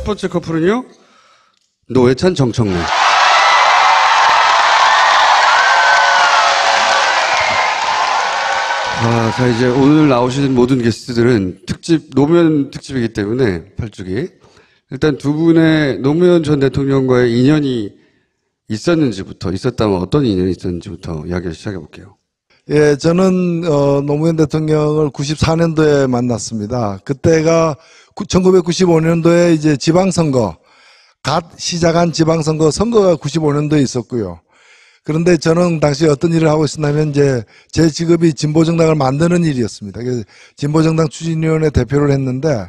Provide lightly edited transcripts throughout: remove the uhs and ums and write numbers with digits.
번째 커플은요, 노회찬, 정청래. 자, 이제 오늘 나오시는 모든 게스트들은 노무현 특집이기 때문에, 8주기. 일단 두 분의 노무현 전 대통령과의 인연이 있었다면 어떤 인연이 있었는지부터 이야기를 시작해볼게요. 예, 저는, 노무현 대통령을 94년도에 만났습니다. 그때가 1995년도에 이제 지방선거, 갓 시작한 지방선거가 95년도에 있었고요. 그런데 저는 당시 어떤 일을 하고 있었냐면 이제 제 직업이 진보정당을 만드는 일이었습니다. 그래서 진보정당 추진위원회 대표를 했는데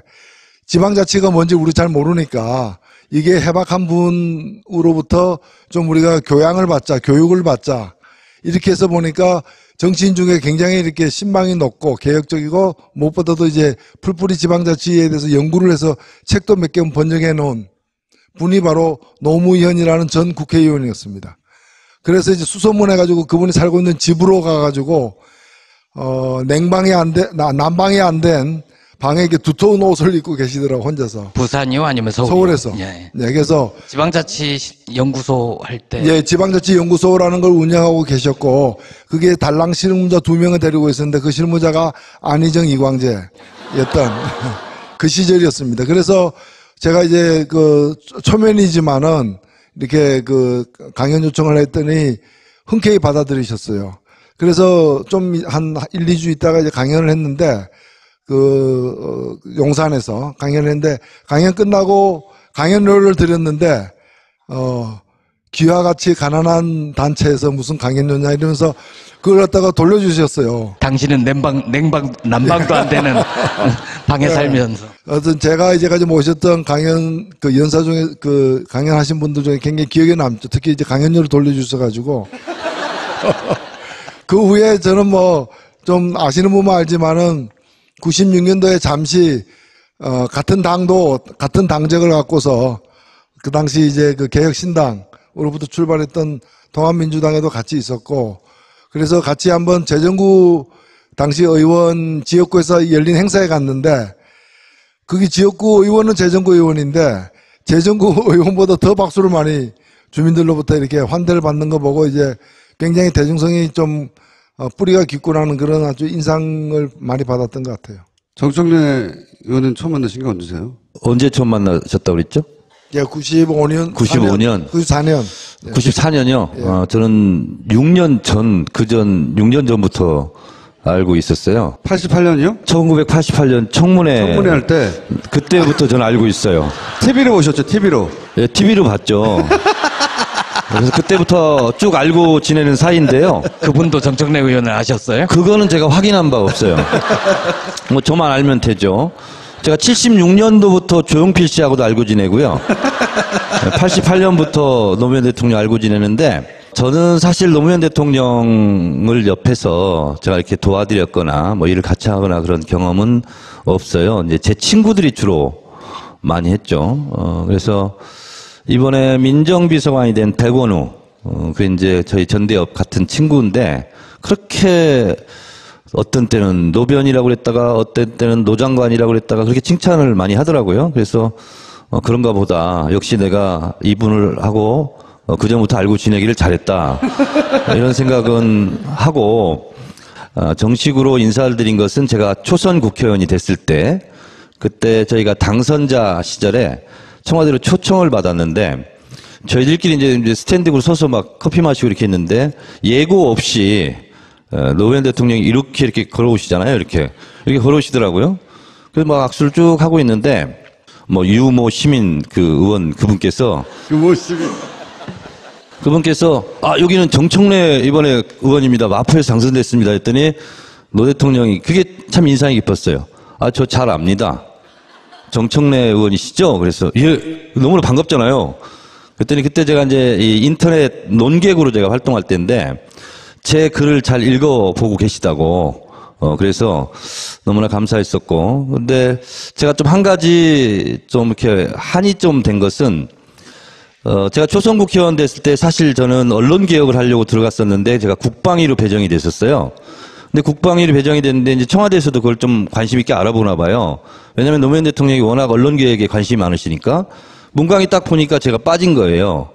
지방자치가 뭔지 우리 잘 모르니까 이게 해박한 분으로부터 좀 우리가 교양을 받자, 교육을 받자 이렇게 해서 보니까 정치인 중에 굉장히 이렇게 신망이 높고 개혁적이고 무엇보다도 이제 풀뿌리 지방자치에 대해서 연구를 해서 책도 몇 개 번역해 놓은 분이 바로 노무현이라는 전 국회의원이었습니다. 그래서 이제 수소문해가지고 그분이 살고 있는 집으로 가가지고, 난방이 안 된 방에 이렇게 두터운 옷을 입고 계시더라고, 혼자서. 부산이요? 아니면 서울이요? 서울에서. 예. 네, 그래서. 지방자치 연구소 할 때. 예, 지방자치 연구소라는 걸 운영하고 계셨고, 그게 달랑 실무자 2명을 데리고 있었는데 그 실무자가 안희정, 이광재였던 그 시절이었습니다. 그래서 제가 이제 초면이지만은 이렇게 강연 요청을 했더니 흔쾌히 받아들이셨어요. 그래서 좀 한 1, 2주 있다가 이제 강연을 했는데, 용산에서 강연을 했는데, 강연 끝나고 강연료를 드렸는데, 귀와 같이 가난한 단체에서 무슨 강연료냐 이러면서 그걸 갖다가 돌려주셨어요. 당신은 난방도 안 되는 방에 네. 살면서. 제가 이제까지 모셨던 강연, 연사 중에 강연하신 분들 중에 굉장히 기억에 남죠. 특히 이제 강연료를 돌려주셔가지고. 그 후에 저는 좀 아시는 분만 알지만은 96년도에 잠시, 같은 당적을 갖고서 그 당시 이제 개혁신당으로부터 출발했던 통합민주당에도 같이 있었고, 그래서 같이 한번 재정구 당시 의원 지역구에서 열린 행사에 갔는데, 거기 지역구 의원은 재정구 의원인데, 재정구 의원보다 더 박수를 많이 주민들로부터 이렇게 환대를 받는 거 보고 이제 굉장히 대중성이 좀 뿌리가 깊구나는 그런 아주 인상을 많이 받았던 것 같아요. 정청래 의원은 처음 만나신 게 언제세요? 언제 처음 만나셨다고 그랬죠? 예, 95년. 94년. 94년이요? 예. 저는 6년 전부터 알고 있었어요. 88년이요? 1988년 청문회 할 때. 그때부터 저는 알고 있어요. TV로 보셨죠, TV로? 예, TV로 봤죠. 그래서 그때부터 쭉 알고 지내는 사이인데요. 그분도 정청래 의원을 아셨어요? 그거는 제가 확인한 바 없어요. 저만 알면 되죠. 제가 76년도부터 조용필 씨하고도 알고 지내고요. 88년부터 노무현 대통령 알고 지내는데, 저는 사실 노무현 대통령을 옆에서 제가 이렇게 도와드렸거나 일을 같이 하거나 그런 경험은 없어요. 이제 제 친구들이 주로 많이 했죠. 그래서 이번에 민정비서관이 된 백원우, 그 이제 저희 전대협 같은 친구인데, 그렇게 어떤 때는 노변이라고 그랬다가 어떤 때는 노장관이라고 그랬다가 그렇게 칭찬을 많이 하더라고요. 그래서 그런가 보다. 역시 내가 이분을 하고 그전부터 알고 지내기를 잘했다. 이런 생각은 하고, 정식으로 인사를 드린 것은 제가 초선 국회의원이 됐을 때, 그때 저희가 당선자 시절에 청와대로 초청을 받았는데, 저희들끼리 이제 스탠딩으로 서서 막 커피 마시고 이렇게 했는데, 예고 없이 노무현 대통령이 이렇게 걸어오시잖아요. 이렇게 걸어오시더라고요. 그래서 막 악수를 쭉 하고 있는데, 유모 시민 의원 그분께서 여기는 정청래 이번에 의원입니다. 마포에서 당선됐습니다. 했더니 노 대통령이 그게 참 인상이 깊었어요. 저 잘 압니다. 정청래 의원이시죠? 그래서 예, 너무나 반갑잖아요. 그랬더니 그때 제가 이제 이 인터넷 논객으로 제가 활동할 때인데 제 글을 잘 읽어보고 계시다고. 그래서 너무나 감사했었고. 근데 제가 좀 한 가지 좀 이렇게 한이 좀 된 것은, 제가 초선 국회의원 됐을 때 사실 저는 언론개혁을 하려고 들어갔었는데 제가 국방위로 배정이 됐었어요. 근데 국방위로 배정이 됐는데 이제 청와대에서도 그걸 좀 관심 있게 알아보나 봐요. 왜냐하면 노무현 대통령이 워낙 언론 개혁에 관심이 많으시니까 문광이 딱 보니까 제가 빠진 거예요.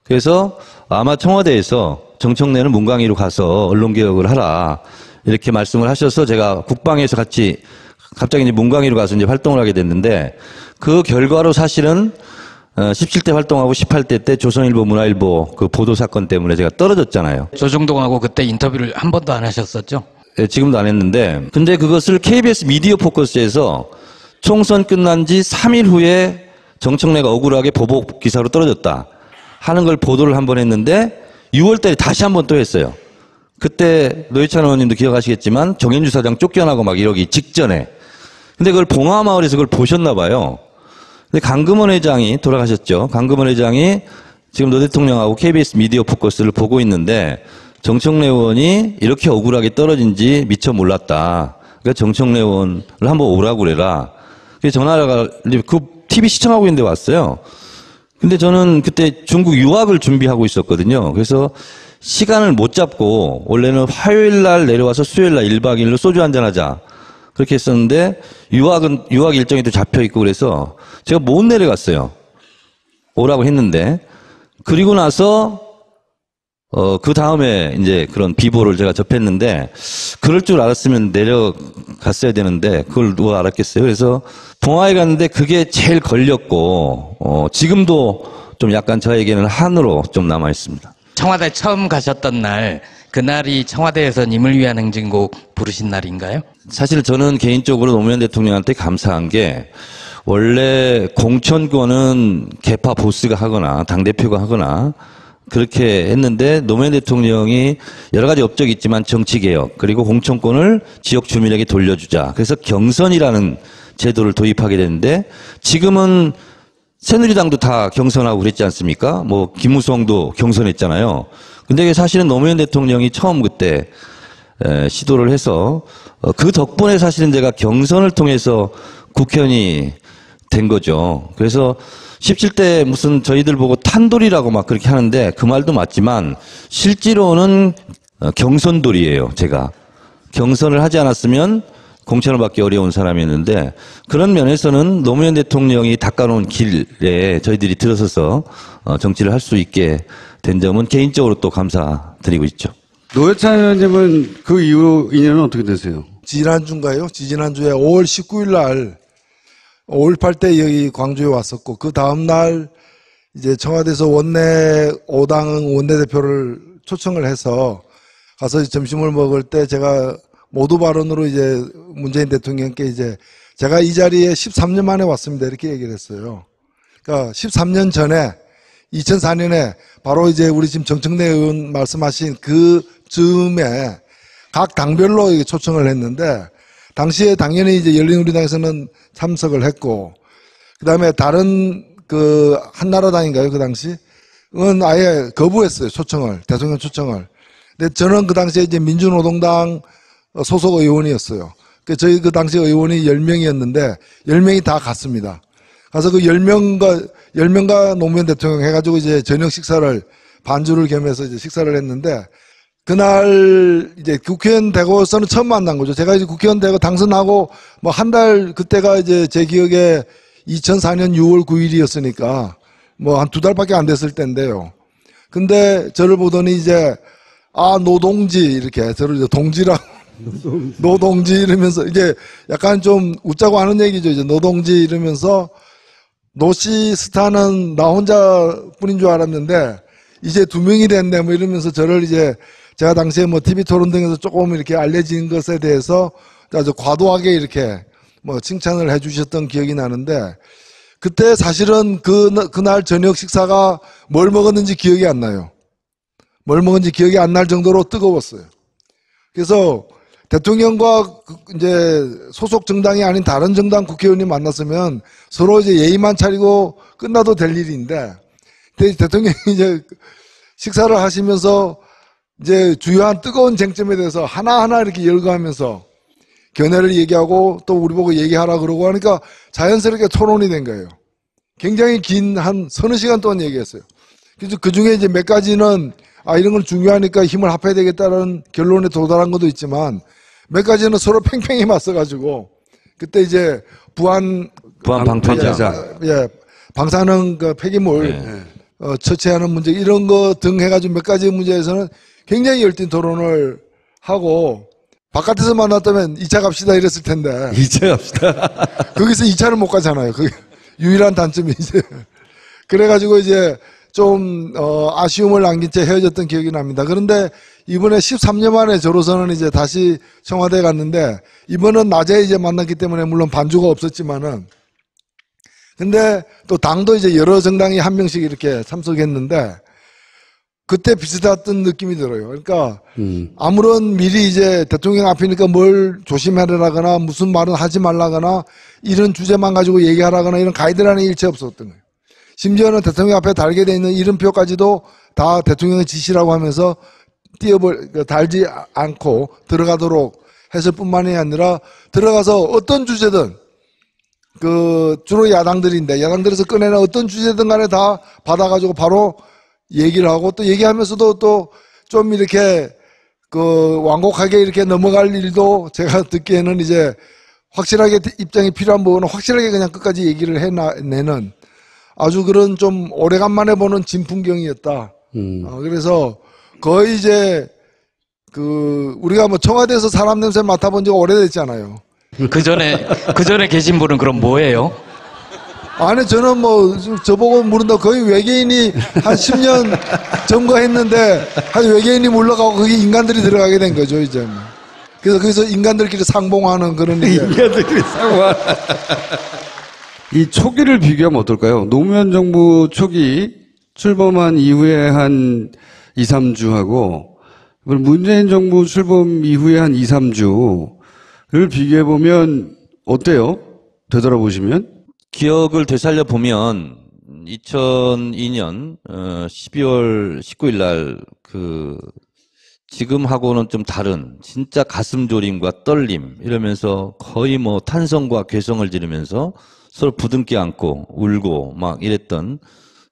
그래서 아마 청와대에서 정청래는 문광위로 가서 언론 개혁을 하라 이렇게 말씀을 하셔서 제가 국방위에서 같이 갑자기 이제 문광위로 가서 이제 활동을 하게 됐는데 그 결과로 사실은 17대 활동하고 18대 때 조선일보, 문화일보 그 보도 사건 때문에 제가 떨어졌잖아요. 조정동하고 그때 인터뷰를 한 번도 안 하셨었죠? 예, 지금도 안 했는데 근데 그것을 KBS 미디어 포커스에서 총선 끝난 지 3일 후에 정청래가 억울하게 보복 기사로 떨어졌다 하는 걸 보도를 한 번 했는데 6월 달에 다시 한 번 또 했어요. 그때 노회찬 의원님도 기억하시겠지만 정현주 사장 쫓겨나고 막 이러기 직전에 근데 그걸 봉화마을에서 그걸 보셨나 봐요. 근데 강금원 회장이 돌아가셨죠. 강금원 회장이 지금 노 대통령하고 KBS 미디어 포커스를 보고 있는데 정청래 의원이 이렇게 억울하게 떨어진지 미처 몰랐다. 그러니까 정청래 의원을 한번 오라고 그래라. 그래서 전화가 그 TV 시청하고 있는데 왔어요. 근데 저는 그때 중국 유학을 준비하고 있었거든요. 그래서 시간을 못 잡고 원래는 화요일 날 내려와서 수요일 날 1박 2일로 소주 한잔 하자. 그렇게 했었는데 유학 일정이 또 잡혀 있고 그래서 제가 못 내려갔어요. 오라고 했는데 그리고 나서 그 다음에 이제 그런 비보를 제가 접했는데 그럴 줄 알았으면 내려갔어야 되는데 그걸 누가 알았겠어요. 그래서 봉화에 갔는데 그게 제일 걸렸고 지금도 좀 약간 저에게는 한으로 좀 남아 있습니다. 청와대 처음 가셨던 날 그날이 청와대에서 님을 위한 행진곡 부르신 날인가요? 사실 저는 개인적으로 노무현 대통령한테 감사한 게 원래 공천권은 개파 보스가 하거나 당대표가 하거나 그렇게 했는데 노무현 대통령이 여러 가지 업적이 있지만 정치개혁 그리고 공천권을 지역 주민에게 돌려주자. 그래서 경선이라는 제도를 도입하게 됐는데 지금은 새누리당도 다 경선하고 그랬지 않습니까? 뭐 김무성도 경선했잖아요. 근데 이게 사실은 노무현 대통령이 처음 그때 시도를 해서 그 덕분에 사실은 제가 경선을 통해서 국회의원이 된 거죠. 그래서 17대 무슨 저희들 보고 탄돌이라고 막 그렇게 하는데 그 말도 맞지만 실제로는 경선돌이에요. 제가 경선을 하지 않았으면 공천을 받기 어려운 사람이었는데 그런 면에서는 노무현 대통령이 닦아놓은 길에 저희들이 들어서서 정치를 할 수 있게 된 점은 개인적으로 또 감사드리고 있죠. 노회찬 의원님은 그 이후 인연은 어떻게 되세요? 지난주인가요? 지난주에 5월 19일 날 5.18 때 여기 광주에 왔었고 그 다음날 이제 청와대에서 원내 5당 원내대표를 초청을 해서 가서 점심을 먹을 때 제가 모두 발언으로 이제 문재인 대통령께 이제 제가 이 자리에 13년 만에 왔습니다. 이렇게 얘기를 했어요. 그러니까 13년 전에 2004년에 바로 이제 우리 지금 정청래 의원 말씀하신 그 즈음에 각 당별로 초청을 했는데 당시에 당연히 이제 열린우리당에서는 참석을 했고 그다음에 다른 그 한나라당인가요? 그 당시? 은 아예 거부했어요. 초청을. 대통령 초청을. 근데 저는 그 당시에 이제 민주노동당 소속 의원이었어요. 저희 그 당시 의원이 10명이었는데 10명이 다 갔습니다. 가서 그 10명과 노무현 대통령 해가지고 이제 저녁 식사를 반주를 겸해서 이제 식사를 했는데 그날 이제 국회의원 되고서는 처음 만난 거죠. 제가 이제 국회의원 되고 당선하고 뭐 한 달 그때가 이제 제 기억에 2004년 6월 9일이었으니까 뭐 한 2달밖에 안 됐을 때인데요. 근데 저를 보더니 이제 노동지 이렇게 저를 이제 동지라고 노동지 이러면서 이제 약간 좀 웃자고 하는 얘기죠. 이제 노동지 이러면서 노씨 스타는 나 혼자뿐인 줄 알았는데 이제 2명이 됐네 뭐 이러면서 저를 이제 제가 당시에 뭐 TV 토론 등에서 조금 이렇게 알려진 것에 대해서 아주 과도하게 이렇게 뭐 칭찬을 해 주셨던 기억이 나는데 그때 사실은 그날 저녁 식사가 뭘 먹었는지 기억이 안 나요. 뭘 먹었는지 기억이 안 날 정도로 뜨거웠어요. 그래서 대통령과 이제 소속 정당이 아닌 다른 정당 국회의원이 만났으면 서로 이제 예의만 차리고 끝나도 될 일인데 대통령이 이제 식사를 하시면서 이제 주요한 뜨거운 쟁점에 대해서 하나하나 이렇게 열거하면서 견해를 얘기하고 또 우리 보고 얘기하라 그러고 하니까 자연스럽게 토론이 된 거예요. 굉장히 긴 한 서너 시간 동안 얘기했어요. 그래서 그 중에 이제 몇 가지는 이런 건 중요하니까 힘을 합해야 되겠다는 결론에 도달한 것도 있지만 몇 가지는 서로 팽팽히 맞서가지고 그때 이제 부안 방패장. 예, 방사능 그 폐기물 처치하는 문제 이런 거 등 해가지고 몇 가지 문제에서는 굉장히 열띤 토론을 하고 바깥에서 만났다면 2차 갑시다 이랬을 텐데 이제 합시다. 거기서 2차를 못 가잖아요. 그게 유일한 단점이 이제 그래가지고 이제 좀 아쉬움을 남긴 채 헤어졌던 기억이 납니다. 그런데 이번에 13년 만에 저로서는 이제 다시 청와대에 갔는데 이번은 낮에 이제 만났기 때문에 물론 반주가 없었지만은 근데 또 당도 이제 여러 정당이 한 명씩 이렇게 참석했는데 그때 비슷했던 느낌이 들어요. 그러니까 아무런 미리 이제 대통령 앞이니까 뭘 조심하라거나 무슨 말은 하지 말라거나 이런 주제만 가지고 얘기하라거나 이런 가이드라인이 일체 없었던 거예요. 심지어는 대통령 앞에 달게 돼 있는 이름표까지도 다 대통령의 지시라고 하면서 달지 않고 들어가도록 했을 뿐만이 아니라 들어가서 어떤 주제든 주로 야당들에서 꺼내는 어떤 주제든 간에 다 받아가지고 바로 얘기를 하고 또 얘기하면서도 또 좀 이렇게 완곡하게 이렇게 넘어갈 일도 제가 듣기에는 이제 확실하게 입장이 필요한 부분은 확실하게 그냥 끝까지 얘기를 해내는 아주 그런 좀 오래간만에 보는 진풍경이었다. 그래서 거의 이제 우리가 뭐 청와대에서 사람 냄새 맡아본 지가 오래됐잖아요. 그 전에 계신 분은 그럼 뭐예요? 아니 저는 뭐 저보고 물은다 거의 외계인이 한 10년 점거했는데 한 외계인이 물러가고 거기 인간들이 들어가게 된 거죠 이제. 그래서 거기서 인간들끼리 상봉하는 그런 인간들끼리 상봉. 이 초기를 비교하면 어떨까요? 노무현 정부 초기 출범한 이후에 한 2, 3주하고 문재인 정부 출범 이후에 한 2, 3주를 비교해 보면 어때요? 되돌아보시면? 기억을 되살려 보면 2002년 12월 19일 날 지금하고는 좀 다른 진짜 가슴 졸임과 떨림 이러면서 거의 뭐 탄성과 괴성을 지르면서 서로 부둥켜 안고 울고 막 이랬던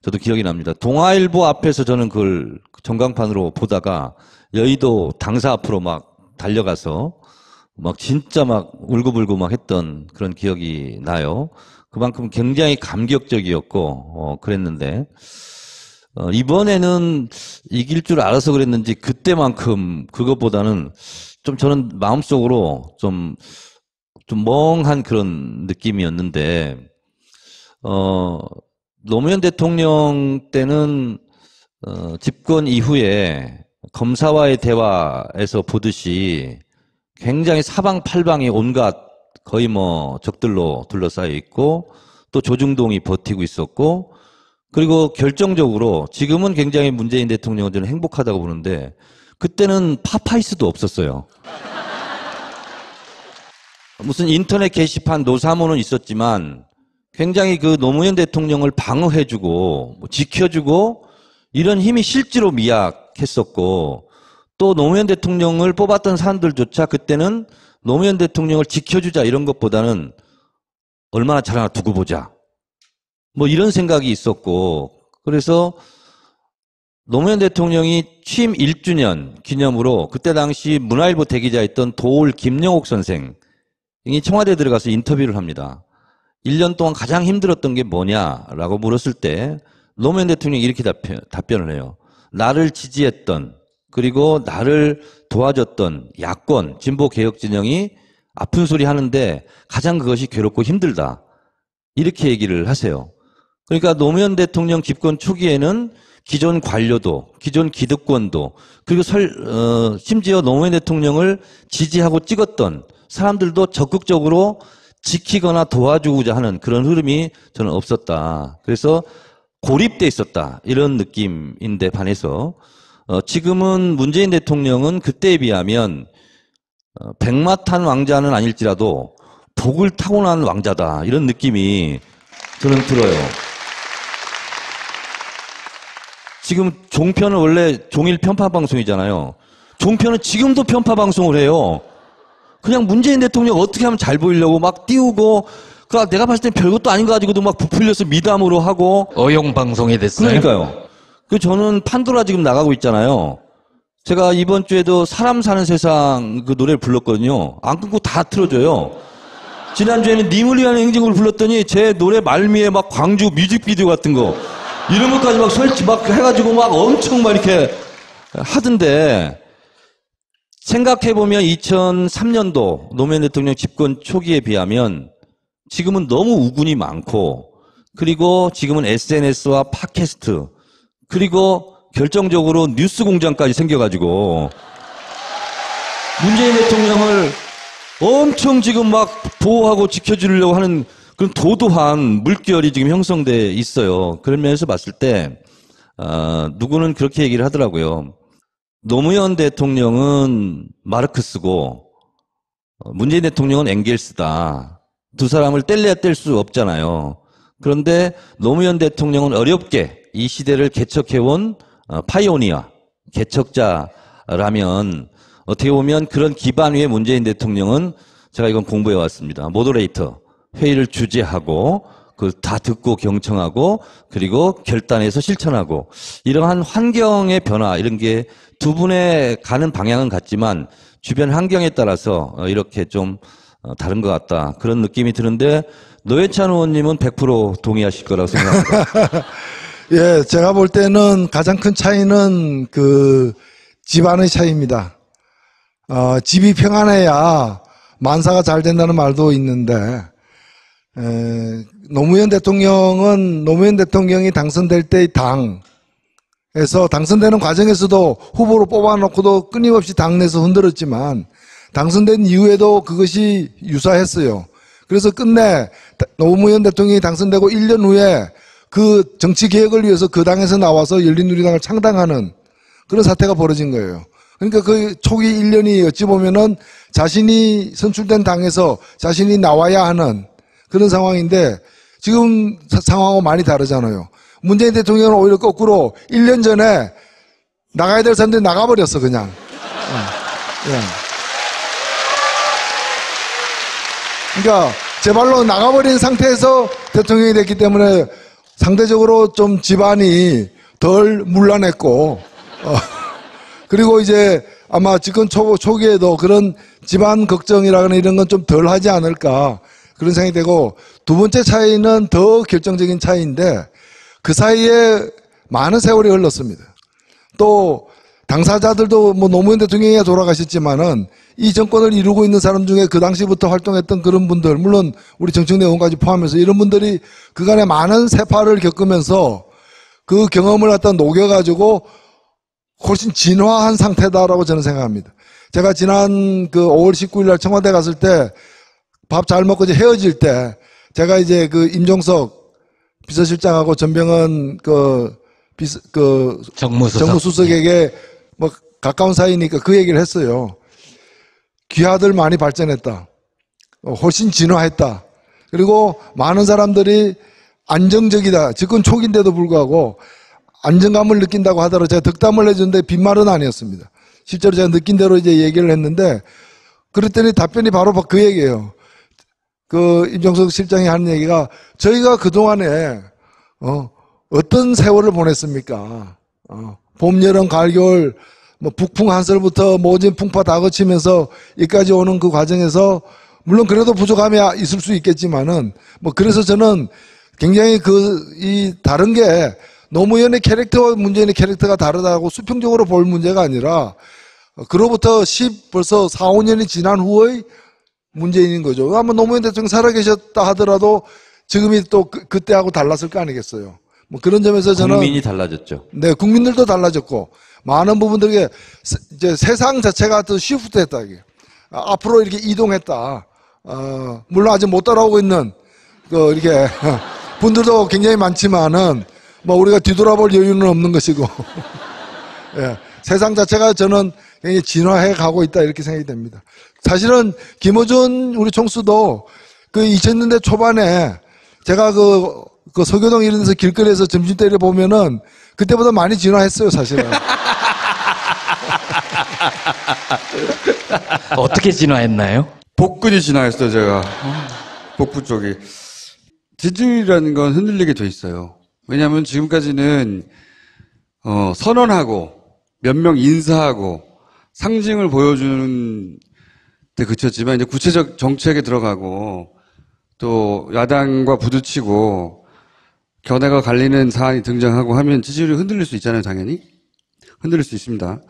저도 기억이 납니다. 동아일보 앞에서 저는 그걸 전광판으로 보다가 여의도 당사 앞으로 막 달려가서 막 진짜 막 울고불고 막 했던 그런 기억이 나요. 그만큼 굉장히 감격적이었고 그랬는데 이번에는 이길 줄 알아서 그랬는지 그때만큼 그것보다는 좀 저는 마음속으로 좀 멍한 그런 느낌이었는데 노무현 대통령 때는 집권 이후에 검사와의 대화에서 보듯이 굉장히 사방팔방이 온갖 거의 뭐 적들로 둘러싸여 있고 또 조중동이 버티고 있었고 그리고 결정적으로 지금은 굉장히 문재인 대통령은 저는 행복하다고 보는데 그때는 파파이스도 없었어요. 무슨 인터넷 게시판 노사모는 있었지만 굉장히 노무현 대통령을 방어해주고 지켜주고 이런 힘이 실제로 미약했었고 또 노무현 대통령을 뽑았던 사람들조차 그때는 노무현 대통령을 지켜주자 이런 것보다는 얼마나 잘하나 두고 보자 뭐 이런 생각이 있었고 그래서 노무현 대통령이 취임 1주년 기념으로 그때 당시 문화일보 대기자였던 도올 김영옥 선생이 청와대에 들어가서 인터뷰를 합니다. 1년 동안 가장 힘들었던 게 뭐냐라고 물었을 때 노무현 대통령이 이렇게 답변을 해요. 나를 지지했던 그리고 나를 도와줬던 야권 진보 개혁 진영이 아픈 소리 하는데 가장 그것이 괴롭고 힘들다. 이렇게 얘기를 하세요. 그러니까 노무현 대통령 집권 초기에는 기존 관료도 기존 기득권도 그리고 심지어 노무현 대통령을 지지하고 찍었던 사람들도 적극적으로 지키거나 도와주고자 하는 그런 흐름이 저는 없었다. 그래서 고립돼 있었다. 이런 느낌인데 반해서 지금은 문재인 대통령은 그때에 비하면 백마탄 왕자는 아닐지라도 복을 타고난 왕자다. 이런 느낌이 저는 들어요. 지금 종편은 원래 종일 편파 방송이잖아요. 종편은 지금도 편파 방송을 해요. 그냥 문재인 대통령 어떻게 하면 잘 보이려고 막 띄우고 내가 봤을 땐 별것도 아닌 거 가지고도 막 부풀려서 미담으로 하고 어용 방송이 됐어요. 그러니까요. 저는 판도라 지금 나가고 있잖아요. 제가 이번 주에도 사람 사는 세상 그 노래를 불렀거든요. 안 끊고 다 틀어줘요. 지난주에는 님을 위한 행진곡을 불렀더니 제 노래 말미에 막 광주 뮤직비디오 같은 거 이런 것까지 막 설치 막 해가지고 막 엄청 막 이렇게 하던데 생각해보면 2003년도 노무현 대통령 집권 초기에 비하면 지금은 너무 우군이 많고 그리고 지금은 SNS와 팟캐스트 그리고 결정적으로 뉴스 공장까지 생겨가지고 문재인 대통령을 엄청 지금 막 보호하고 지켜주려고 하는 그런 도도한 물결이 지금 형성돼 있어요. 그런 면에서 봤을 때 누구는 그렇게 얘기를 하더라고요. 노무현 대통령은 마르크스고 문재인 대통령은 엥겔스다. 두 사람을 뗄래야 뗄 수 없잖아요. 그런데 노무현 대통령은 어렵게 이 시대를 개척해온 파이오니아, 개척자라면 어떻게 보면 그런 기반 위에 문재인 대통령은 제가 이건 공부해 왔습니다. 모더레이터, 회의를 주재하고 그 다 듣고 경청하고 그리고 결단해서 실천하고 이러한 환경의 변화 이런 게 두 분의 가는 방향은 같지만 주변 환경에 따라서 이렇게 좀 다른 것 같다 그런 느낌이 드는데 노회찬 의원님은 100% 동의하실 거라고 생각합니다. 예, 제가 볼 때는 가장 큰 차이는 그 집안의 차이입니다. 집이 평안해야 만사가 잘 된다는 말도 있는데 노무현 대통령이 당선될 때의 당에서 당선되는 과정에서도 후보로 뽑아놓고도 끊임없이 당내에서 흔들었지만 당선된 이후에도 그것이 유사했어요. 그래서 끝내 노무현 대통령이 당선되고 1년 후에 그 정치 개혁을 위해서 그 당에서 나와서 열린우리당을 창당하는 그런 사태가 벌어진 거예요. 그러니까 그 초기 1년이 어찌 보면은 자신이 선출된 당에서 자신이 나와야 하는 그런 상황인데 지금 상황하고 많이 다르잖아요. 문재인 대통령은 오히려 거꾸로 1년 전에 나가야 될 사람들이 나가버렸어 그냥. 그러니까 제 발로 나가버린 상태에서 대통령이 됐기 때문에 상대적으로 좀 집안이 덜 문란했고 그리고 이제 아마 집권 초기에도 그런 집안 걱정이라거나 이런 건 좀 덜 하지 않을까 그런 생각이 되고 두 번째 차이는 더 결정적인 차이인데 그 사이에 많은 세월이 흘렀습니다. 또 당사자들도 뭐 노무현 대통령이 돌아가셨지만은 이 정권을 이루고 있는 사람 중에 그 당시부터 활동했던 그런 분들 물론 우리 정청래 의원까지 포함해서 이런 분들이 그간에 많은 세파를 겪으면서 그 경험을 갖다 녹여가지고 훨씬 진화한 상태다라고 저는 생각합니다. 제가 지난 그 5월 19일 날 청와대 갔을 때 밥 잘 먹고 이제 헤어질 때 제가 이제 그 임종석 비서실장하고 전병헌 정무수석에게 뭐 가까운 사이니까 그 얘기를 했어요. 귀하들 많이 발전했다. 훨씬 진화했다. 그리고 많은 사람들이 안정적이다. 집권 초기인데도 불구하고 안정감을 느낀다고 하더라도 제가 덕담을 해줬는데 빈말은 아니었습니다. 실제로 제가 느낀 대로 이제 얘기를 했는데 그랬더니 답변이 바로 그 얘기예요. 그 임종석 실장이 하는 얘기가 저희가 그동안에 어떤 세월을 보냈습니까? 봄, 여름, 가을, 겨울 뭐 북풍 한설부터 모진 풍파 다 거치면서 여기까지 오는 그 과정에서 물론 그래도 부족함이 있을 수 있겠지만은 뭐 그래서 저는 굉장히 이 다른 게 노무현의 캐릭터와 문재인의 캐릭터가 다르다고 수평적으로 볼 문제가 아니라 그로부터 벌써 4, 5년이 지난 후의 문재인인 거죠. 아마 노무현 대통령 살아계셨다 하더라도 지금이 또 그때하고 달랐을 거 아니겠어요. 뭐 그런 점에서 저는 국민이 달라졌죠. 네, 국민들도 달라졌고 많은 부분들에 이제 세상 자체가 더 시프트했다 이게 앞으로 이렇게 이동했다. 물론 아직 못 따라오고 있는 이렇게 분들도 굉장히 많지만은 뭐 우리가 뒤돌아볼 여유는 없는 것이고 예, 세상 자체가 저는 굉장히 진화해 가고 있다 이렇게 생각이 됩니다. 사실은 김어준 우리 총수도 그 2000년대 초반에 제가 그 서교동 이런 데서 길거리에서 점심 때려 보면은 그때보다 많이 진화했어요 사실은. 어떻게 진화했나요? 복근이 진화했어요 제가. 복부 쪽이. 지지율이라는 건 흔들리게 돼 있어요. 왜냐하면 지금까지는 선언하고 몇 명 인사하고 상징을 보여주는 데 그쳤지만 이제 구체적 정책에 들어가고 또 야당과 부딪히고 견해가 갈리는 사안이 등장하고 하면 지지율이 흔들릴 수 있잖아요, 당연히. 흔들릴 수 있습니다.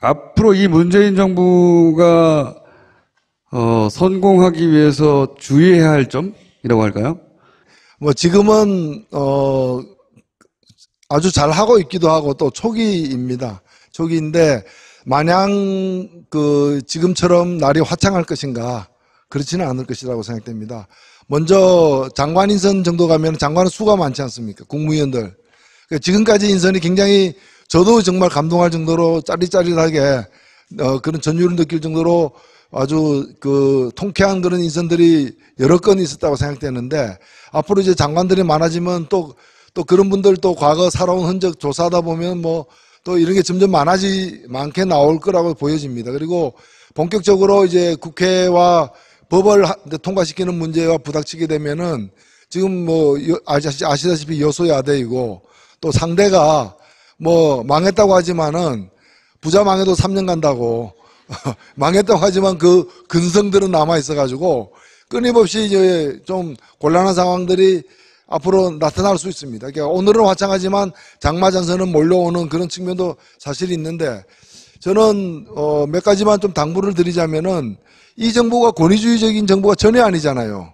앞으로 이 문재인 정부가 성공하기 위해서 주의해야 할 점이라고 할까요? 뭐 지금은 아주 잘 하고 있기도 하고 또 초기입니다. 초기인데 마냥 지금처럼 날이 화창할 것인가 그렇지는 않을 것이라고 생각됩니다. 먼저 장관 인선 정도 가면 장관은 수가 많지 않습니까? 국무위원들. 지금까지 인선이 굉장히 저도 정말 감동할 정도로 짜릿짜릿하게 그런 전율을 느낄 정도로 아주 통쾌한 그런 인선들이 여러 건 있었다고 생각되는데 앞으로 이제 장관들이 많아지면 또 그런 분들 또 과거 살아온 흔적 조사하다 보면 뭐 또 이런 게 점점 많게 나올 거라고 보여집니다. 그리고 본격적으로 이제 국회와 법을 통과시키는 문제와 부닥치게 되면은 지금 뭐 아시다시피 여소야대이고 또 상대가 뭐 망했다고 하지만은 부자 망해도 3년 간다고 망했다고 하지만 그 근성들은 남아 있어가지고 끊임없이 이제 좀 곤란한 상황들이 앞으로 나타날 수 있습니다. 그러니까 오늘은 화창하지만 장마전선은 몰려오는 그런 측면도 사실 있는데 저는 몇 가지만 좀 당부를 드리자면은 이 정부가 권위주의적인 정부가 전혀 아니잖아요.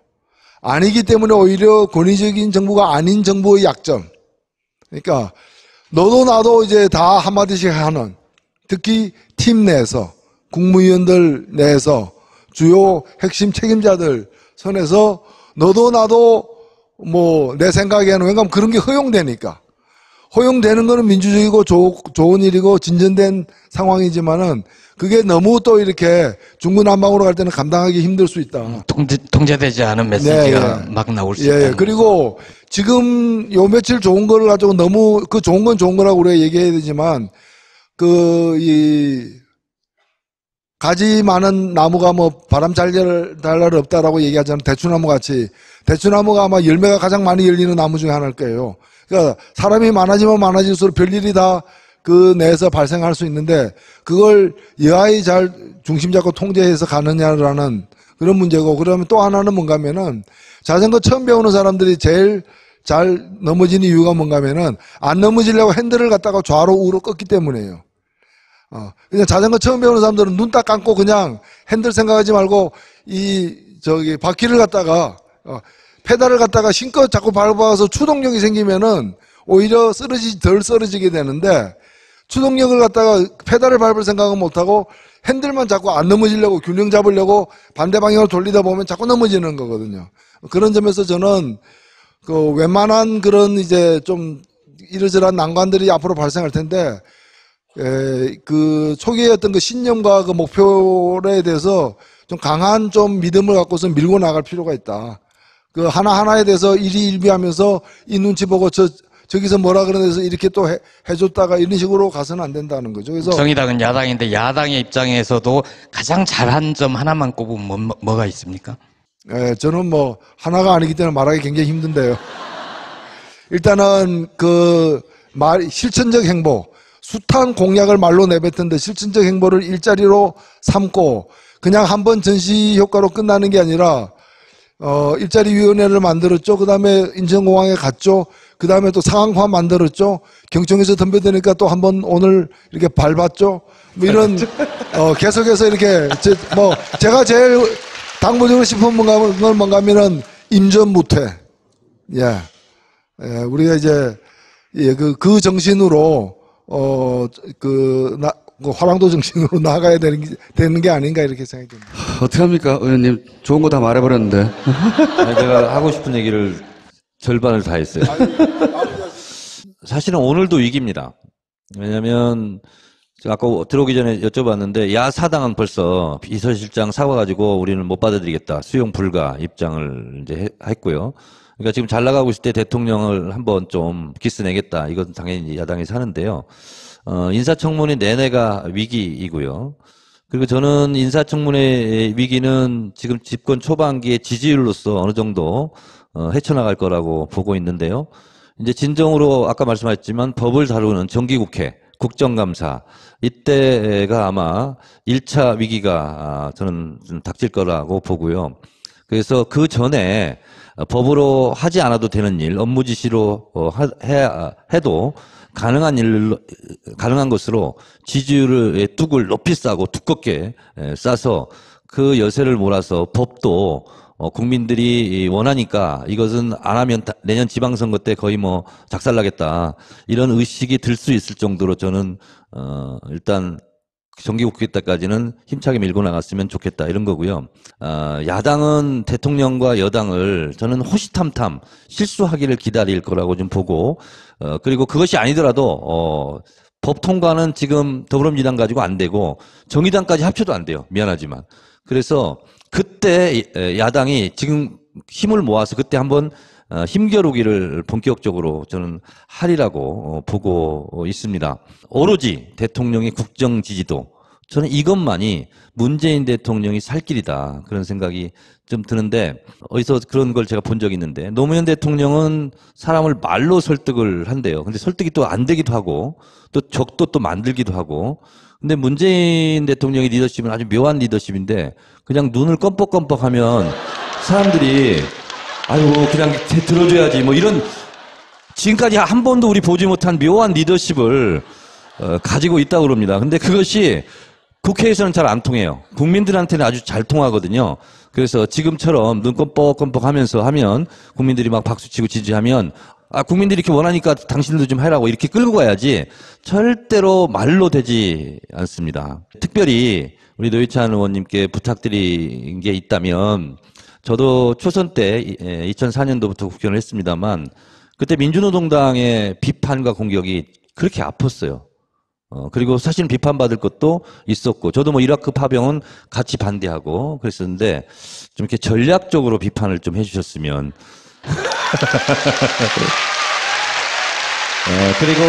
아니기 때문에 오히려 권위적인 정부가 아닌 정부의 약점. 그러니까 너도 나도 이제 다 한마디씩 하는 특히 팀 내에서 국무위원들 내에서 주요 핵심 책임자들 선에서 너도 나도 뭐 내 생각에는 왜냐하면 그런 게 허용되니까 허용되는 거는 민주적이고 좋은 일이고 진전된 상황이지만은 그게 너무 또 이렇게 중구난방으로 갈 때는 감당하기 힘들 수 있다. 통제되지 않은 메시지가 막 나올 수 있다. 그리고 지금 요 며칠 좋은 거를 가지고 너무 그 좋은 건 좋은 거라고 우리가 얘기해야 되지만 가지 많은 나무가 뭐 바람 잘 잘 날 없다라고 얘기하자면 대추나무 같이 대추나무가 아마 열매가 가장 많이 열리는 나무 중에 하나일 거예요. 그러니까 사람이 많아지면 많아질수록 별일이 다 그 내에서 발생할 수 있는데 그걸 여하이 잘 중심 잡고 통제해서 가느냐라는 그런 문제고 그러면 또 하나는 뭔가 하면은 자전거 처음 배우는 사람들이 제일 잘 넘어지는 이유가 뭔가 하면은 안 넘어지려고 핸들을 갖다가 좌로 우로 꺾기 때문이에요. 그냥 자전거 처음 배우는 사람들은 눈 딱 감고 그냥 핸들 생각하지 말고 바퀴를 갖다가 페달을 갖다가 신껏 자꾸 밟아서 추동력이 생기면은 오히려 덜 쓰러지게 되는데 추동력을 갖다가 페달을 밟을 생각은 못하고 핸들만 자꾸 안 넘어지려고 균형 잡으려고 반대 방향을 돌리다 보면 자꾸 넘어지는 거거든요. 그런 점에서 저는 웬만한 그런 이제 좀 이러저러한 난관들이 앞으로 발생할 텐데 초기에 어떤 그 신념과 그 목표에 대해서 좀 강한 좀 믿음을 갖고서 밀고 나갈 필요가 있다. 하나하나에 대해서 일희일비하면서 이 눈치 보고 저기서 뭐라 그러면서 이렇게 또 해줬다가 이런 식으로 가서는 안 된다는 거죠. 그래서 정의당은 야당인데 야당의 입장에서도 가장 잘한 점 하나만 꼽으면 뭐가 있습니까? 저는 뭐 하나가 아니기 때문에 말하기 굉장히 힘든데요. 일단은 실천적 행보, 숱한 공약을 말로 내뱉은데 실천적 행보를 일자리로 삼고 그냥 한번 전시 효과로 끝나는 게 아니라 일자리위원회를 만들었죠. 그 다음에 인천공항에 갔죠. 그 다음에 또 상황화 만들었죠. 경청에서 덤벼드니까 또 한번 오늘 이렇게 밟았죠. 뭐 이런, 계속해서 이렇게, 제가 제일 당부적으로 싶은 건 뭔가 하면은 임전무퇴. 우리가 이제, 그 정신으로, 화랑도 정신으로 나아가야 되는 게 아닌가 이렇게 생각이 듭니다. 어떻게 합니까, 의원님? 좋은 거 다 말해버렸는데. 아니, 제가 하고 싶은 얘기를 절반을 다 했어요. 사실은 오늘도 위기입니다. 왜냐면, 제가 아까 들어오기 전에 여쭤봤는데, 야사당은 벌써 비서실장 사과가지고 우리는 못 받아들이겠다. 수용 불가 입장을 이제 했고요. 그러니까 지금 잘 나가고 있을 때 대통령을 한번 좀 기스내겠다. 이건 당연히 야당에서 하는데요. 인사청문회 내내가 위기이고요. 그리고 저는 인사청문회 위기는 지금 집권 초반기의 지지율로서 어느 정도 헤쳐나갈 거라고 보고 있는데요. 이제 진정으로 아까 말씀하셨지만 법을 다루는 정기국회, 국정감사 이때가 아마 1차 위기가 저는 좀 닥칠 거라고 보고요. 그래서 그 전에 법으로 하지 않아도 되는 일, 업무 지시로 해도 가능한 것으로 지지율의 뚝을 높이 싸고 두껍게 싸서 그 여세를 몰아서 법도 국민들이 원하니까 이것은 안 하면 내년 지방선거 때 거의 뭐 작살나겠다 이런 의식이 들 수 있을 정도로 저는 일단 정기국회 때까지는 힘차게 밀고 나갔으면 좋겠다 이런 거고요. 야당은 대통령과 여당을 저는 호시탐탐 실수하기를 기다릴 거라고 좀 보고 그리고 그것이 아니더라도 법 통과는 지금 더불어민주당 가지고 안 되고 정의당까지 합쳐도 안 돼요. 미안하지만. 그래서 그때 야당이 지금 힘을 모아서 그때 한번 힘겨루기를 본격적으로 저는 하리라고 보고 있습니다. 오로지 대통령의 국정 지지도 저는 이것만이 문재인 대통령이 살 길이다 그런 생각이 좀 드는데 어디서 그런 걸 제가 본 적이 있는데 노무현 대통령은 사람을 말로 설득을 한대요. 근데 설득이 또 안 되기도 하고 또 적도 또 만들기도 하고 근데 문재인 대통령의 리더십은 아주 묘한 리더십인데 그냥 눈을 껌뻑껌뻑하면 사람들이 아이고 그냥 들어줘야지 뭐 이런 지금까지 한 번도 우리 보지 못한 묘한 리더십을 가지고 있다고 그럽니다. 근데 그것이 국회에서는 잘 안 통해요. 국민들한테는 아주 잘 통하거든요. 그래서 지금처럼 눈 껌뻑껌뻑 하면서 하면 국민들이 막 박수치고 지지하면 국민들이 이렇게 원하니까 당신들도 좀 해라고 이렇게 끌고 가야지 절대로 말로 되지 않습니다. 특별히 우리 노회찬 의원님께 부탁드린 게 있다면 저도 초선 때 2004년도부터 국회의원을 했습니다만 그때 민주노동당의 비판과 공격이 그렇게 아팠어요. 그리고 사실 비판받을 것도 있었고 저도 뭐 이라크 파병은 같이 반대하고 그랬었는데 좀 이렇게 전략적으로 비판을 좀 해주셨으면 그리고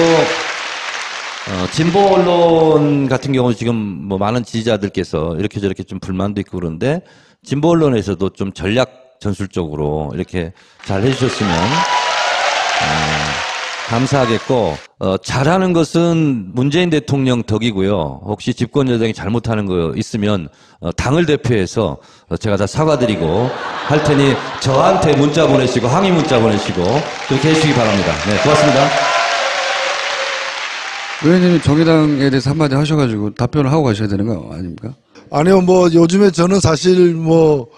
진보 언론 같은 경우는 지금 뭐 많은 지지자들께서 이렇게 저렇게 좀 불만도 있고 그런데 진보 언론에서도 좀 전략 전술적으로 이렇게 잘 해주셨으면 감사하겠고 잘하는 것은 문재인 대통령 덕이고요. 혹시 집권 여당이 잘못하는 거 있으면 당을 대표해서 제가 다 사과드리고 할 테니 저한테 문자 보내시고 항의 문자 보내시고 그렇게 해주시기 바랍니다. 네, 고맙습니다. 의원님이 정의당에 대해서 한마디 하셔가지고 답변을 하고 가셔야 되는 거 아닙니까? 아니요, 뭐 요즘에 저는 사실 뭐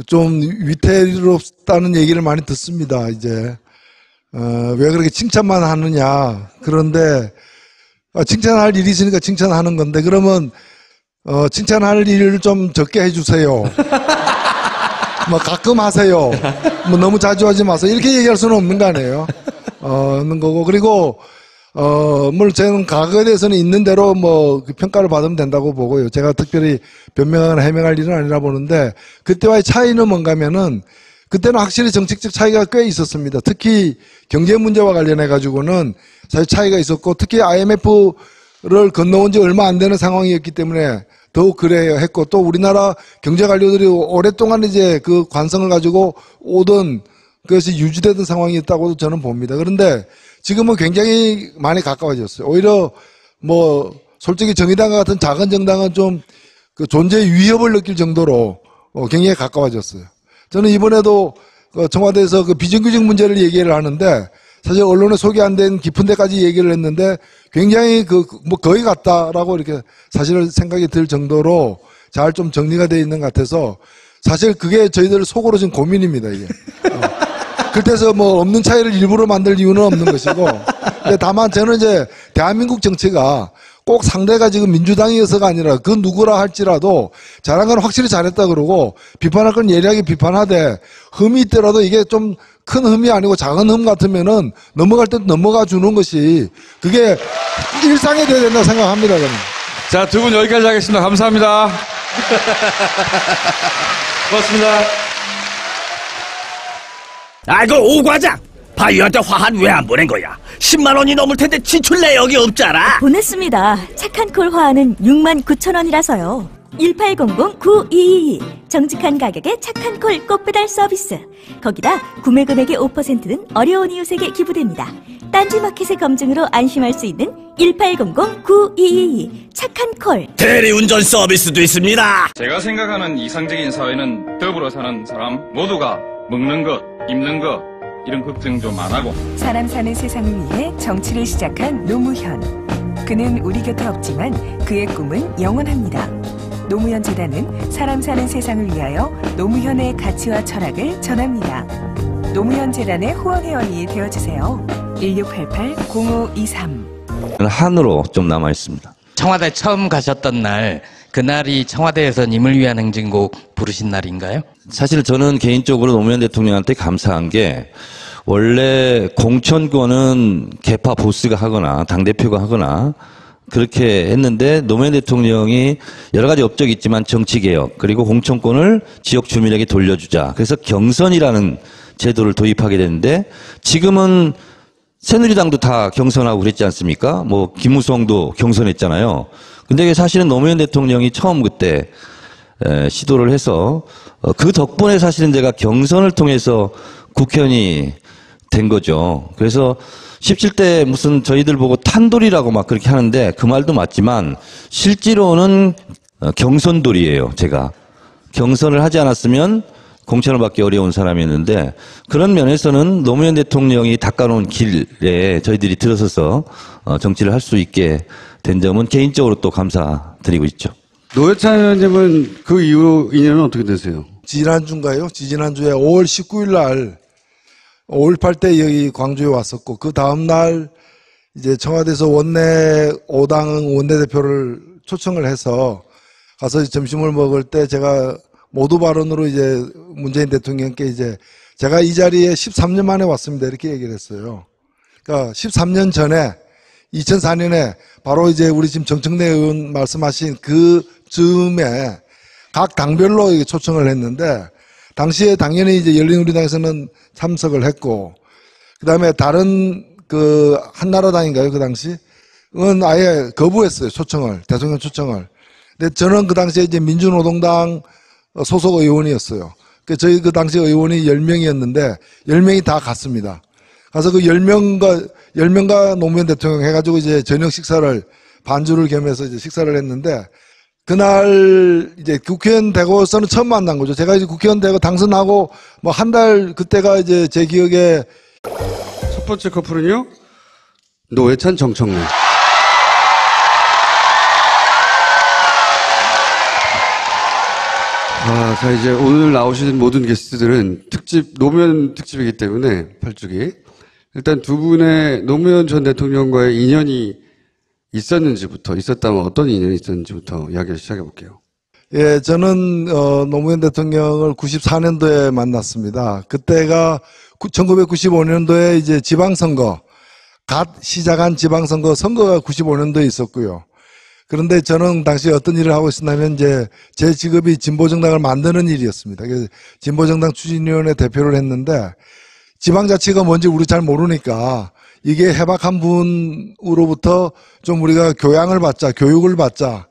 좀 위태롭다는 얘기를 많이 듣습니다. 이제 왜 그렇게 칭찬만 하느냐. 그런데 칭찬할 일이 있으니까 칭찬하는 건데 그러면 칭찬할 일을 좀 적게 해주세요. 뭐 가끔 하세요. 뭐 너무 자주 하지 마세요. 이렇게 얘기할 수는 없는 거 아니에요. 없는 거고 그리고 물론 저는 과거에 대해서는 있는 대로 뭐 평가를 받으면 된다고 보고요. 제가 특별히 변명하거나 해명할 일은 아니라 보는데 그때와의 차이는 뭔가면은 그때는 확실히 정책적 차이가 꽤 있었습니다. 특히 경제 문제와 관련해 가지고는 사실 차이가 있었고 특히 IMF를 건너온 지 얼마 안 되는 상황이었기 때문에 더욱 그래야 했고 또 우리나라 경제 관료들이 오랫동안 이제 그 관성을 가지고 오던 그것이 유지되던 상황이었다고도 저는 봅니다. 그런데 지금은 굉장히 많이 가까워졌어요. 오히려 뭐 솔직히 정의당과 같은 작은 정당은 좀 그 존재의 위협을 느낄 정도로 굉장히 가까워졌어요. 저는 이번에도 청와대에서 그 비정규직 문제를 얘기를 하는데 사실 언론에 소개 안 된 깊은 데까지 얘기를 했는데 굉장히 뭐 거의 같다라고 이렇게 사실 생각이 들 정도로 잘 좀 정리가 되어 있는 것 같아서 사실 그게 저희들 속으로 지금 고민입니다, 이게. 그때서 뭐 없는 차이를 일부러 만들 이유는 없는 것이고. 다만 저는 이제 대한민국 정치가 꼭 상대가 지금 민주당이어서가 아니라 그 누구라 할지라도 잘한 건 확실히 잘했다 그러고 비판할 건 예리하게 비판하되 흠이 있더라도 이게 좀 큰 흠이 아니고 작은 흠 같으면은 넘어갈 때 넘어가 주는 것이 그게 일상이 돼야 된다고 생각합니다, 저는. 자, 두 분 여기까지 하겠습니다. 감사합니다. 고맙습니다. 아이고 오 과장 바이오한테 화한 왜 안 보낸 거야? 10만 원이 넘을 텐데 지출 내역이 없잖아. 보냈습니다. 착한 콜 화환은 69,000원이라서요. 1800-9222 정직한 가격에 착한 콜 꽃배달 서비스. 거기다 구매 금액의 5%는 어려운 이웃에게 기부됩니다. 딴지마켓의 검증으로 안심할 수 있는 1800-9222 착한 콜. 대리운전 서비스도 있습니다. 제가 생각하는 이상적인 사회는 더불어 사는 사람 모두가 먹는 것, 입는 것 이런 걱정 좀 안 하고 사람 사는 세상을 위해 정치를 시작한 노무현. 그는 우리 곁에 없지만 그의 꿈은 영원합니다. 노무현 재단은 사람 사는 세상을 위하여 노무현의 가치와 철학을 전합니다. 노무현 재단의 후원회원이 되어주세요. 1688-0523 한으로 좀 남아 있습니다. 청와대 처음 가셨던 날, 그날이 청와대에서 님을 위한 행진곡 부르신 날인가요? 사실 저는 개인적으로 노무현 대통령한테 감사한 게 원래 공천권은 개파 보스가 하거나 당대표가 하거나 그렇게 했는데 노무현 대통령이 여러 가지 업적이 있지만 정치개혁 그리고 공천권을 지역 주민에게 돌려주자. 그래서 경선이라는 제도를 도입하게 됐는데 지금은 새누리당도 다 경선하고 그랬지 않습니까? 뭐 김무성도 경선했잖아요. 근데 사실은 노무현 대통령이 처음 그때 시도를 해서 그 덕분에 사실은 제가 경선을 통해서 국회의원이 된 거죠. 그래서 17대 무슨 저희들 보고 탄돌이라고 막 그렇게 하는데 그 말도 맞지만 실제로는 경선돌이에요. 제가 경선을 하지 않았으면 공천을 받기 어려운 사람이었는데 그런 면에서는 노무현 대통령이 닦아놓은 길에 저희들이 들어서서 정치를 할 수 있게 된 점은 개인적으로 또 감사드리고 있죠. 노회찬 의원님은 그 이후 인연은 어떻게 되세요? 지난주인가요? 지난주에 5월 19일 날 5.18 때 여기 광주에 왔었고 그 다음날 이제 청와대에서 원내 5당 원내대표를 초청을 해서 가서 점심을 먹을 때 제가 모두 발언으로 이제 문재인 대통령께 이제 제가 이 자리에 13년 만에 왔습니다. 이렇게 얘기를 했어요. 그러니까 13년 전에 2004년에 바로 이제 우리 지금 정청래 의원 말씀하신 그 즈음에 각 당별로 초청을 했는데 당시에 당연히 이제 열린우리당에서는 참석을 했고 그다음에 다른 그 한나라당인가요? 그 당시? 은 아예 거부했어요. 초청을. 대통령 초청을. 근데 저는 그 당시에 이제 민주노동당 소속 의원이었어요. 저희 그 당시 의원이 10명이었는데 10명이 다 갔습니다. 가서 그 10명과 노무현 대통령 해가지고 이제 저녁 식사를 반주를 겸해서 이제 식사를 했는데 그날 이제 국회의원 되고서는 처음 만난 거죠. 제가 이제 국회의원 되고 당선하고 뭐 한 달 그때가 이제 제 기억에 첫 번째 커플은요? 노회찬 정청래. 자, 이제 오늘 나오신 모든 게스트들은 노무현 특집이기 때문에 8주기. 일단 두 분의 노무현 전 대통령과의 인연이 있었다면 어떤 인연이 있었는지부터 이야기를 시작해 볼게요. 예, 저는 노무현 대통령을 94년도에 만났습니다. 그때가 1995년도에 이제 지방선거, 갓 시작한 지방선거 선거가 95년도에 있었고요. 그런데 저는 당시 어떤 일을 하고 있었냐면 이제 제 직업이 진보정당을 만드는 일이었습니다. 그래서 진보정당 추진위원회 대표를 했는데 지방자치가 뭔지 우리 잘 모르니까 이게 해박한 분으로부터 좀 우리가 교양을 받자, 교육을 받자.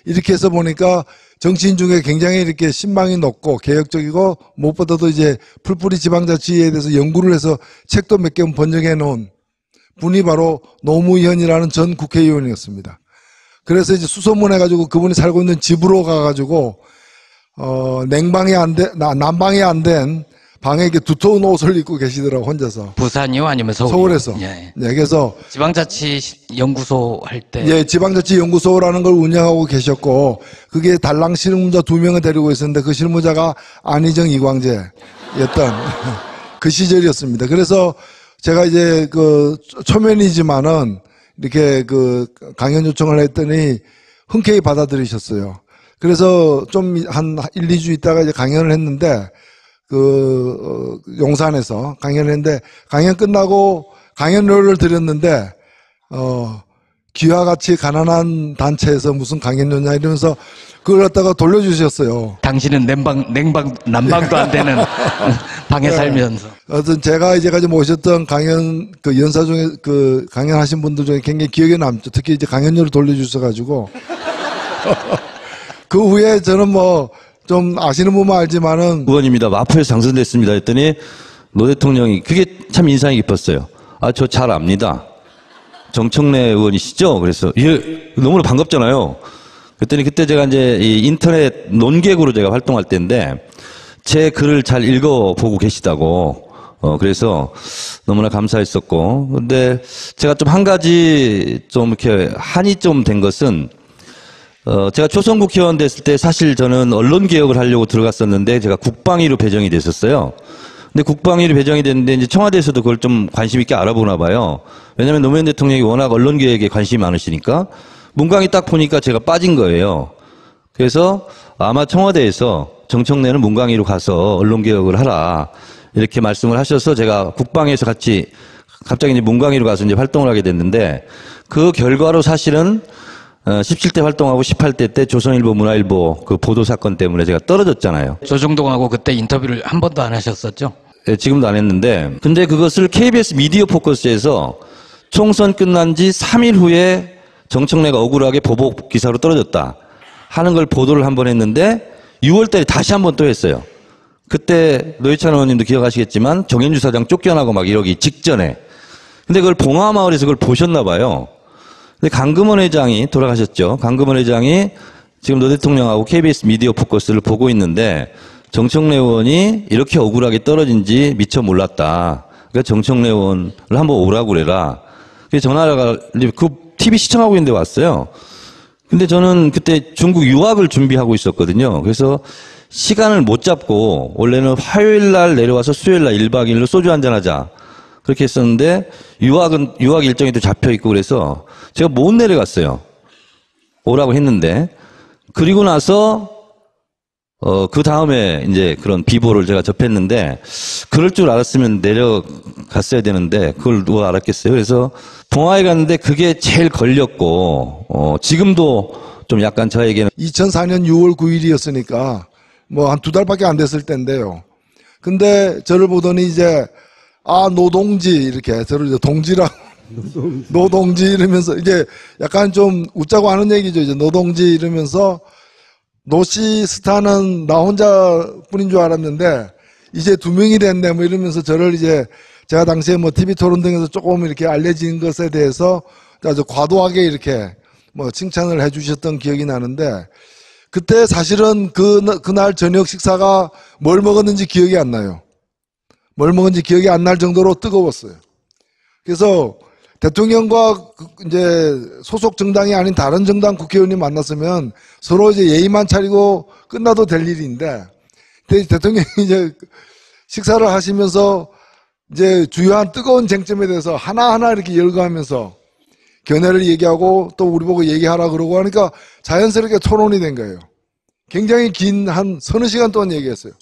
이렇게 해서 보니까 정치인 중에 굉장히 이렇게 신망이 높고 개혁적이고 무엇보다도 이제 풀뿌리 지방자치에 대해서 연구를 해서 책도 몇 개 번역해 놓은 분이 바로 노무현이라는 전 국회의원이었습니다. 그래서 이제 수소문해가지고 그분이 살고 있는 집으로 가가지고, 난방이 안 된 방에 이렇게 두터운 옷을 입고 계시더라고, 혼자서. 부산이요? 아니면 서울이요? 서울에서. 예. 네, 그래서. 지방자치 연구소 할 때. 예, 지방자치 연구소라는 걸 운영하고 계셨고, 그게 달랑 실무자 2명을 데리고 있었는데 그 실무자가 안희정 이광재였던 그 시절이었습니다. 그래서 제가 이제 초면이지만은 이렇게 강연 요청을 했더니 흔쾌히 받아들이셨어요. 그래서 좀 한 1, 2주 있다가 이제 강연을 했는데, 용산에서 강연을 했는데, 강연 끝나고 강연료를 드렸는데, 귀와 같이 가난한 단체에서 무슨 강연료냐 이러면서 그걸 갖다가 돌려주셨어요. 당신은 난방도 안 되는 방에 살면서. 어떤 제가 이제까지 모셨던 강연, 연사 중에 강연하신 분들 중에 굉장히 기억에 남죠. 특히 이제 강연료를 돌려주셔가지고. 그 후에 저는 뭐 좀 아시는 분만 알지만은 의원입니다. 마포에서 당선됐습니다. 했더니 노 대통령이 그게 참 인상이 깊었어요. 아, 저 잘 압니다. 정청래 의원이시죠? 그래서 예, 너무나 반갑잖아요. 그랬더니 그때 제가 이제 이 인터넷 논객으로 제가 활동할 때인데 제 글을 잘 읽어보고 계시다고. 그래서 너무나 감사했었고. 근데 제가 좀 한 가지 좀 이렇게 한이 좀 된 것은 제가 초선 국회의원 됐을 때 사실 저는 언론 개혁을 하려고 들어갔었는데 제가 국방위로 배정이 됐었어요. 근데 국방위로 배정이 됐는데 이제 청와대에서도 그걸 좀 관심 있게 알아보나 봐요. 왜냐하면 노무현 대통령이 워낙 언론 개혁에 관심이 많으시니까 문광이 딱 보니까 제가 빠진 거예요. 그래서 아마 청와대에서 정청래는 문광위로 가서 언론 개혁을 하라 이렇게 말씀을 하셔서 제가 국방위에서 같이 갑자기 이제 문광위로 가서 이제 활동을 하게 됐는데 그 결과로 사실은 17대 활동하고 18대 때 조선일보, 문화일보 그 보도 사건 때문에 제가 떨어졌잖아요. 조정동하고 그때 인터뷰를 한 번도 안 하셨었죠? 네, 지금도 안 했는데 근데 그것을 KBS 미디어 포커스에서 총선 끝난 지 3일 후에 정청래가 억울하게 보복 기사로 떨어졌다 하는 걸 보도를 한 번 했는데 6월 달에 다시 한 번 또 했어요. 그때 노회찬 의원님도 기억하시겠지만 정현주 사장 쫓겨나고 막 이러기 직전에. 근데 그걸 봉화마을에서 그걸 보셨나 봐요. 근데 강금원 회장이 돌아가셨죠. 강금원 회장이 지금 노 대통령하고 KBS 미디어 포커스를 보고 있는데 정청래 의원이 이렇게 억울하게 떨어진지 미처 몰랐다. 그러니까 정청래 의원을 한번 오라고 그래라. 그래서 전화가 그 TV 시청하고 있는데 왔어요. 근데 저는 그때 중국 유학을 준비하고 있었거든요. 그래서 시간을 못 잡고 원래는 화요일 날 내려와서 수요일 날 1박 2일로 소주 한잔 하자. 그렇게 했었는데 유학 일정이 또 잡혀 있고 그래서 제가 못 내려갔어요. 오라고 했는데 그리고 나서 그 다음에 이제 그런 비보를 제가 접했는데 그럴 줄 알았으면 내려갔어야 되는데 그걸 누가 알았겠어요. 그래서 봉화에 갔는데 그게 제일 걸렸고 지금도 좀 약간 저에게는 2004년 6월 9일이었으니까 뭐 한 2달밖에 안 됐을 때인데요. 근데 저를 보더니 이제 노동지 이렇게 저를 이제 동지라고 노동지 이러면서 이제 약간 좀 웃자고 하는 얘기죠. 이제 노동지 이러면서 노씨 스타는 나 혼자뿐인 줄 알았는데 이제 2명이 됐네 뭐 이러면서 저를 이제 제가 당시에 뭐 TV 토론 등에서 조금 이렇게 알려진 것에 대해서 아주 과도하게 이렇게 뭐 칭찬을 해주셨던 기억이 나는데 그때 사실은 그날 저녁 식사가 뭘 먹었는지 기억이 안 나요. 뭘 먹은지 기억이 안 날 정도로 뜨거웠어요. 그래서 대통령과 이제 소속 정당이 아닌 다른 정당 국회의원이 만났으면 서로 이제 예의만 차리고 끝나도 될 일인데 대통령이 이제 식사를 하시면서 이제 주요한 뜨거운 쟁점에 대해서 하나하나 이렇게 열거하면서 견해를 얘기하고 또 우리 보고 얘기하라 그러고 하니까 자연스럽게 토론이 된 거예요. 굉장히 긴 한 서너 시간 동안 얘기했어요.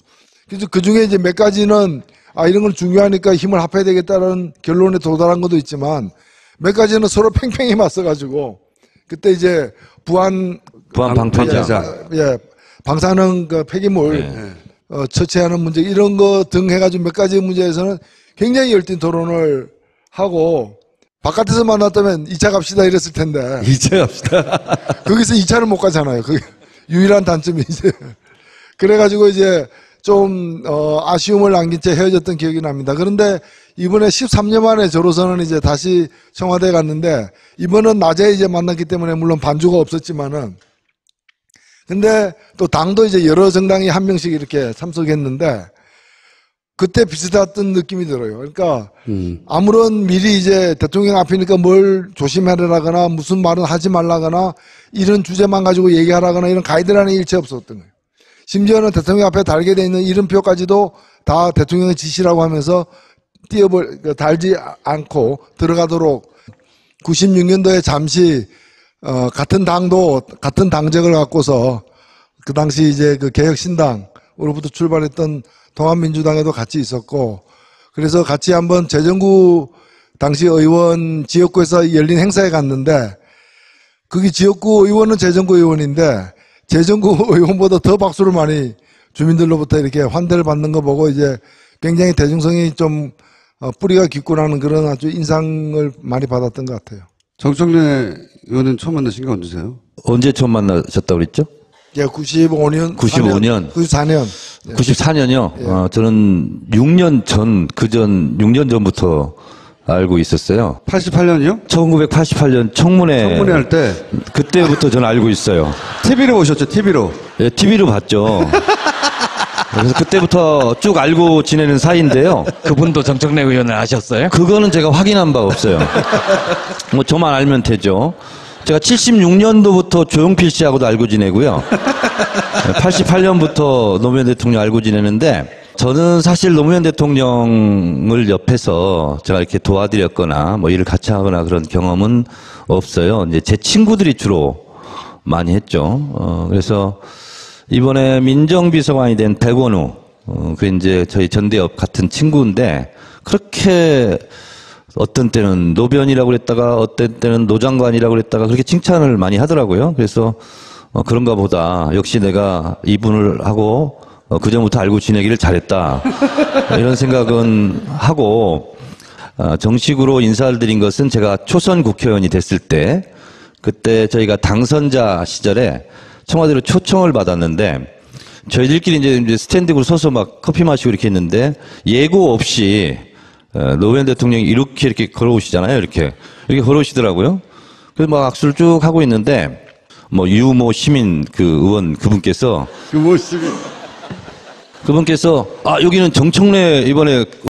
그래서 그 중에 이제 몇 가지는 이런 건 중요하니까 힘을 합해야 되겠다는 결론에 도달한 것도 있지만 몇 가지는 서로 팽팽히 맞서가지고 그때 이제 부안 방패자 방사능 그 폐기물 처치하는 문제 이런 거 등 해가지고 몇 가지 문제에서는 굉장히 열띤 토론을 하고 바깥에서 만났다면 2차 갑시다 이랬을 텐데 2차 갑시다. 거기서 2차를 못 가잖아요. 그게 유일한 단점이 이제 그래가지고 이제 좀 아쉬움을 남긴 채 헤어졌던 기억이 납니다. 그런데 이번에 13년 만에 저로서는 이제 다시 청와대에 갔는데 이번은 낮에 이제 만났기 때문에 물론 반주가 없었지만은 근데 또 당도 이제 여러 정당이 한 명씩 이렇게 참석했는데 그때 비슷했던 느낌이 들어요. 그러니까 아무런 미리 이제 대통령 앞이니까 뭘 조심하라거나 무슨 말은 하지 말라거나 이런 주제만 가지고 얘기하라거나 이런 가이드라인이 일체 없었던 거예요. 심지어는 대통령 앞에 달게 돼 있는 이름표까지도 다 대통령의 지시라고 하면서 달지 않고 들어가도록 96년도에 잠시 같은 당적을 갖고서 그 당시 이제 그 개혁신당으로부터 출발했던 통합민주당에도 같이 있었고 그래서 같이 한번 재정구 당시 의원 지역구에서 열린 행사에 갔는데 거기 지역구 의원은 재정구 의원인데 재정구 의원보다 더 박수를 많이 주민들로부터 이렇게 환대를 받는 거 보고 이제 굉장히 대중성이 좀 뿌리가 깊구나는 그런 아주 인상을 많이 받았던 것 같아요. 정청래 의원은 처음 만나신 게 언제세요? 언제 처음 만나셨다고 그랬죠? 예, 95년. 95년. 94년. 94년이요? 저는 6년 전부터 알고 있었어요. 88년이요? 1988년 청문회 할 때 그때부터 저는 알고 있어요. TV로 보셨죠? TV로. 예, TV로 봤죠. 그래서 그때부터 쭉 알고 지내는 사이인데요. 그분도 정청래 의원을 아셨어요? 그거는 제가 확인한 바 없어요. 뭐 저만 알면 되죠. 제가 76년도부터 조용필 씨하고도 알고 지내고요. 88년부터 노무현 대통령 알고 지내는데 저는 사실 노무현 대통령을 옆에서 제가 이렇게 도와드렸거나 뭐 일을 같이 하거나 그런 경험은 없어요. 이제 제 친구들이 주로 많이 했죠. 그래서 이번에 민정비서관이 된 백원우, 그 이제 저희 전대협 같은 친구인데 그렇게 어떤 때는 노변이라고 그랬다가 어떤 때는 노장관이라고 그랬다가 그렇게 칭찬을 많이 하더라고요. 그래서 그런가 보다 역시 내가 이분을 하고 그전부터 알고 지내기를 잘했다 이런 생각은 하고 정식으로 인사를 드린 것은 제가 초선 국회의원이 됐을 때 그때 저희가 당선자 시절에 청와대로 초청을 받았는데 저희들끼리 이제 스탠딩으로 서서 막 커피 마시고 이렇게 했는데 예고 없이 노무현 대통령이 이렇게 걸어오시잖아요. 이렇게 걸어오시더라고요. 그래서 막 악수를 쭉 하고 있는데 뭐 유모 시민 그 의원 그분께서 그 모습이. 여기는 정청래 이번에